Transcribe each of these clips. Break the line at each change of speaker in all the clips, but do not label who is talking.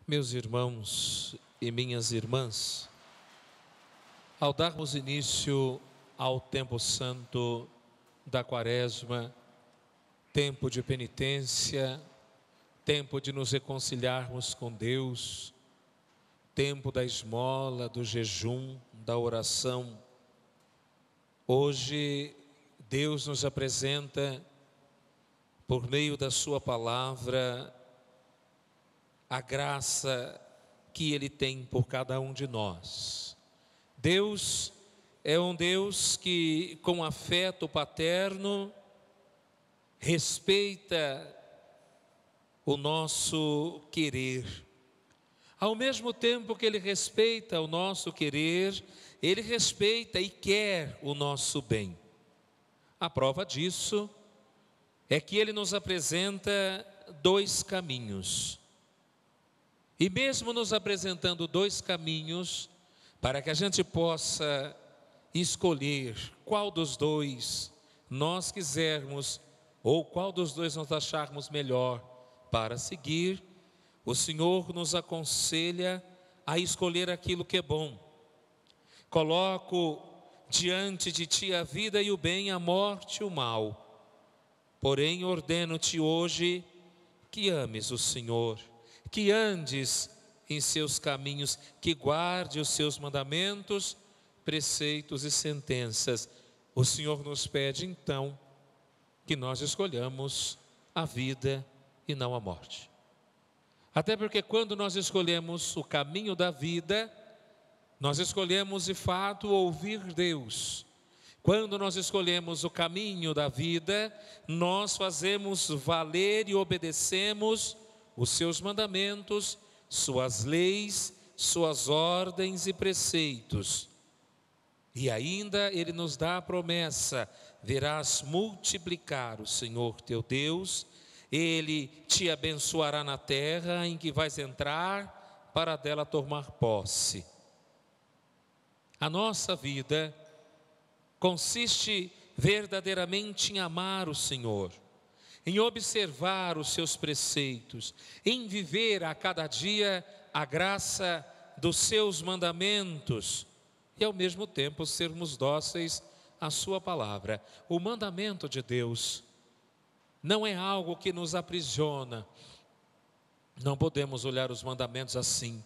Meus irmãos e minhas irmãs, ao darmos início ao tempo santo da Quaresma, tempo de penitência, tempo de nos reconciliarmos com Deus, tempo da esmola, do jejum, da oração, hoje Deus nos apresenta, por meio da sua palavra, a graça que Ele tem por cada um de nós. Deus é um Deus que, com afeto paterno, respeita o nosso querer. Ao mesmo tempo que Ele respeita o nosso querer, Ele respeita e quer o nosso bem. A prova disso é que Ele nos apresenta dois caminhos. E mesmo nos apresentando dois caminhos, para que a gente possa escolher qual dos dois nós quisermos, ou qual dos dois nós acharmos melhor para seguir, o Senhor nos aconselha a escolher aquilo que é bom. Coloco diante de ti a vida e o bem, a morte e o mal. Porém, ordeno-te hoje que ames o Senhor, que andes em seus caminhos, que guarde os seus mandamentos, preceitos e sentenças. O Senhor nos pede então que nós escolhamos a vida e não a morte. Até porque quando nós escolhemos o caminho da vida, nós escolhemos de fato ouvir Deus. Quando nós escolhemos o caminho da vida, nós fazemos valer e obedecemos os seus mandamentos, suas leis, suas ordens e preceitos. E ainda Ele nos dá a promessa: verás multiplicar o Senhor teu Deus, Ele te abençoará na terra em que vais entrar, para dela tomar posse. A nossa vida consiste verdadeiramente em amar o Senhor, em observar os seus preceitos, em viver a cada dia a graça dos seus mandamentos e ao mesmo tempo sermos dóceis à sua palavra. O mandamento de Deus não é algo que nos aprisiona. Não podemos olhar os mandamentos assim,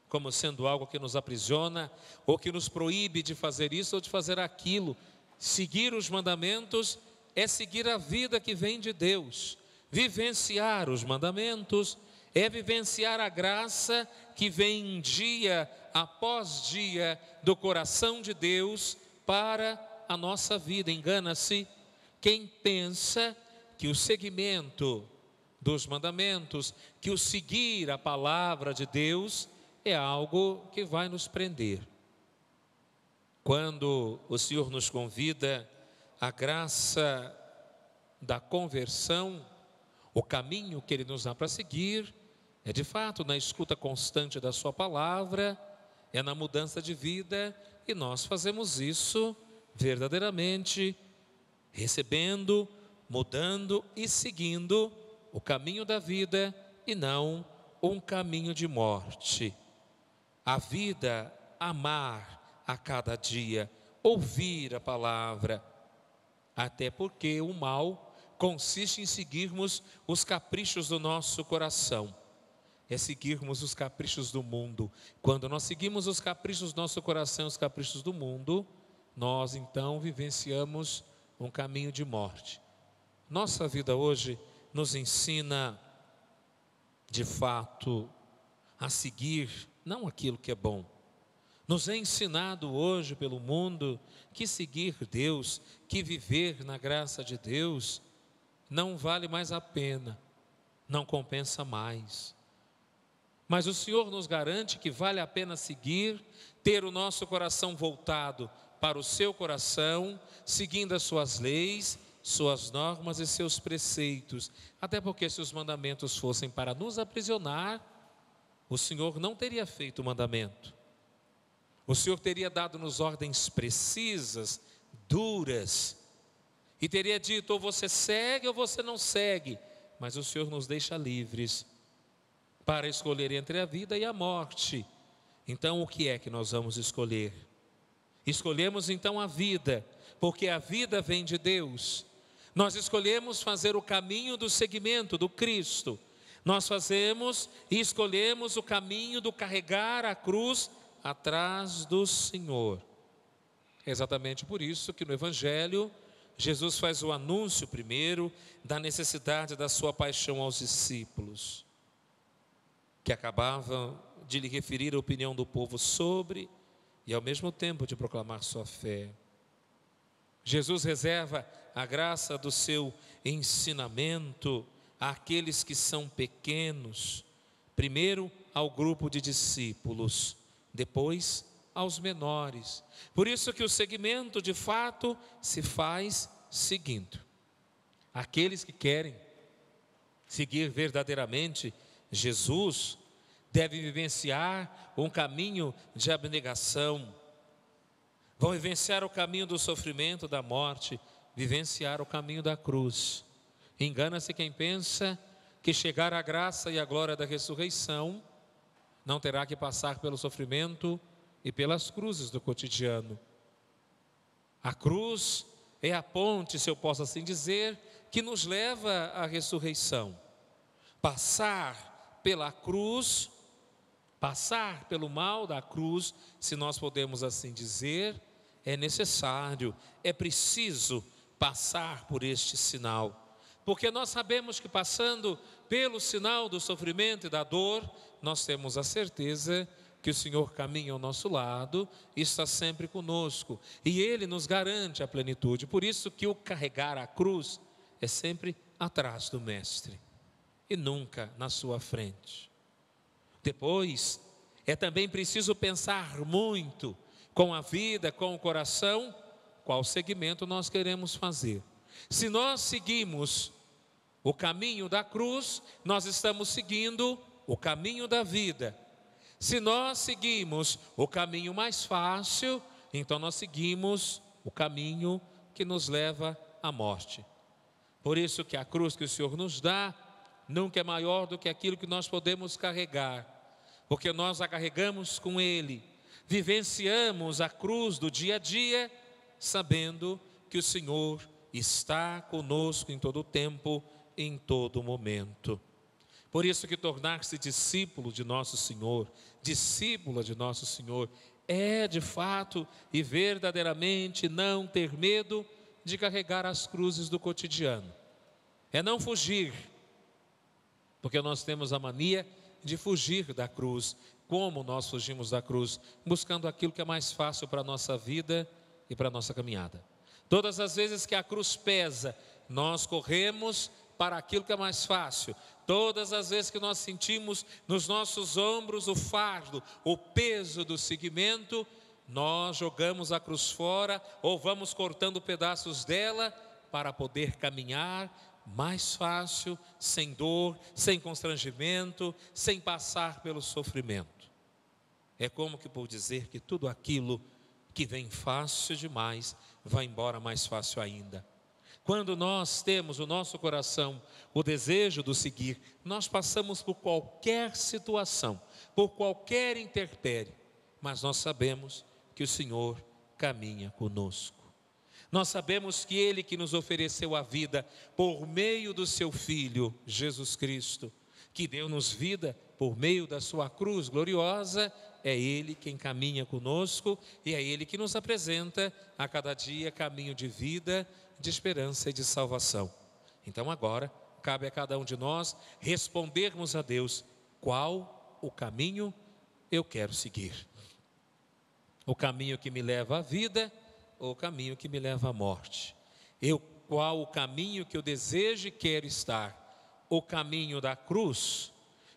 como sendo algo que nos aprisiona ou que nos proíbe de fazer isso ou de fazer aquilo. Seguir os mandamentos é seguir a vida que vem de Deus. Vivenciar os mandamentos é vivenciar a graça que vem dia após dia do coração de Deus para a nossa vida. Engana-se quem pensa que o seguimento dos mandamentos, que o seguir a palavra de Deus é algo que vai nos prender. Quando o Senhor nos convida a graça da conversão, o caminho que Ele nos dá para seguir é de fato na escuta constante da sua palavra, é na mudança de vida, e nós fazemos isso verdadeiramente, recebendo, mudando e seguindo o caminho da vida e não um caminho de morte. A vida, amar a cada dia, ouvir a palavra, até porque o mal consiste em seguirmos os caprichos do nosso coração, é seguirmos os caprichos do mundo. Quando nós seguimos os caprichos do nosso coração, os caprichos do mundo, nós então vivenciamos um caminho de morte. Nossa vida hoje nos ensina, de fato, a seguir não aquilo que é bom. Nos é ensinado hoje pelo mundo que seguir Deus, que viver na graça de Deus, não vale mais a pena, não compensa mais. Mas o Senhor nos garante que vale a pena seguir, ter o nosso coração voltado para o seu coração, seguindo as suas leis, suas normas e seus preceitos. Até porque se os mandamentos fossem para nos aprisionar, o Senhor não teria feito o mandamento. O Senhor teria dado-nos ordens precisas, duras, e teria dito: ou você segue ou você não segue. Mas o Senhor nos deixa livres para escolher entre a vida e a morte. Então, o que é que nós vamos escolher? Escolhemos então a vida, porque a vida vem de Deus. Nós escolhemos fazer o caminho do seguimento do Cristo. Nós fazemos e escolhemos o caminho do carregar a cruz atrás do Senhor. É exatamente por isso que no Evangelho, Jesus faz o anúncio primeiro da necessidade da sua paixão aos discípulos, que acabavam de lhe referir a opinião do povo sobre e ao mesmo tempo de proclamar sua fé. Jesus reserva a graça do seu ensinamento àqueles que são pequenos, primeiro ao grupo de discípulos, depois aos menores. Por isso que o seguimento de fato se faz seguindo. Aqueles que querem seguir verdadeiramente Jesus devem vivenciar um caminho de abnegação, vão vivenciar o caminho do sofrimento, da morte, vivenciar o caminho da cruz. Engana-se quem pensa que chegar à graça e à glória da ressurreição não terá que passar pelo sofrimento e pelas cruzes do cotidiano. A cruz é a ponte, se eu posso assim dizer, que nos leva à ressurreição. Passar pela cruz, passar pelo mal da cruz, se nós podemos assim dizer, é necessário, é preciso passar por este sinal. Porque nós sabemos que passando pelo sinal do sofrimento e da dor, nós temos a certeza que o Senhor caminha ao nosso lado e está sempre conosco. E Ele nos garante a plenitude. Por isso que o carregar a cruz é sempre atrás do Mestre e nunca na sua frente. Depois, é também preciso pensar muito com a vida, com o coração, qual segmento nós queremos fazer. Se nós seguimos o caminho da cruz, nós estamos seguindo o caminho da vida. Se nós seguimos o caminho mais fácil, então nós seguimos o caminho que nos leva à morte. Por isso que a cruz que o Senhor nos dá nunca é maior do que aquilo que nós podemos carregar, porque nós a carregamos com Ele, vivenciamos a cruz do dia a dia, sabendo que o Senhor está conosco em todo o tempo, em todo momento. Por isso que tornar-se discípulo de nosso Senhor, discípula de nosso Senhor, é de fato e verdadeiramente não ter medo de carregar as cruzes do cotidiano. É não fugir, porque nós temos a mania de fugir da cruz. Como nós fugimos da cruz? Buscando aquilo que é mais fácil para a nossa vida e para a nossa caminhada. Todas as vezes que a cruz pesa, nós corremos para aquilo que é mais fácil. Todas as vezes que nós sentimos nos nossos ombros o fardo, o peso do seguimento, nós jogamos a cruz fora ou vamos cortando pedaços dela para poder caminhar mais fácil, sem dor, sem constrangimento, sem passar pelo sofrimento. É como que por dizer que tudo aquilo que vem fácil demais vai embora mais fácil ainda. Quando nós temos no nosso coração o desejo do seguir, nós passamos por qualquer situação, por qualquer intempérie, mas nós sabemos que o Senhor caminha conosco. Nós sabemos que Ele que nos ofereceu a vida por meio do seu Filho, Jesus Cristo, que deu-nos vida por meio da sua cruz gloriosa, é Ele quem caminha conosco e é Ele que nos apresenta a cada dia caminho de vida, de esperança e de salvação. Então agora, cabe a cada um de nós respondermos a Deus, qual o caminho eu quero seguir? O caminho que me leva à vida ou o caminho que me leva à morte? Qual o caminho que eu desejo e quero estar? O caminho da cruz,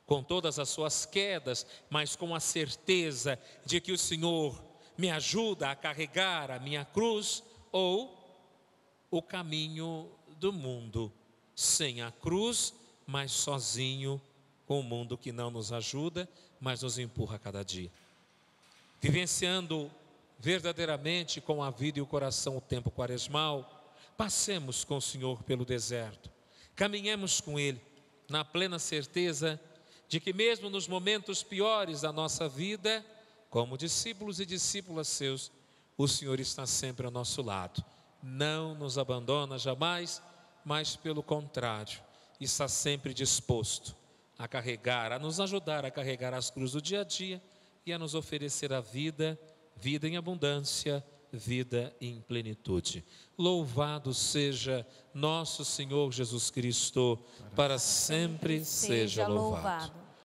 com todas as suas quedas, mas com a certeza de que o Senhor me ajuda a carregar a minha cruz, ou o caminho do mundo, sem a cruz, mas sozinho, com o mundo que não nos ajuda, mas nos empurra a cada dia. Vivenciando verdadeiramente com a vida e o coração o tempo quaresmal, passemos com o Senhor pelo deserto, caminhemos com Ele, na plena certeza de que mesmo nos momentos piores da nossa vida, como discípulos e discípulas seus, o Senhor está sempre ao nosso lado. Não nos abandona jamais, mas pelo contrário, está sempre disposto a carregar, a nos ajudar a carregar as cruzes do dia a dia e a nos oferecer a vida, vida em abundância, vida em plenitude. Louvado seja nosso Senhor Jesus Cristo, para sempre seja louvado.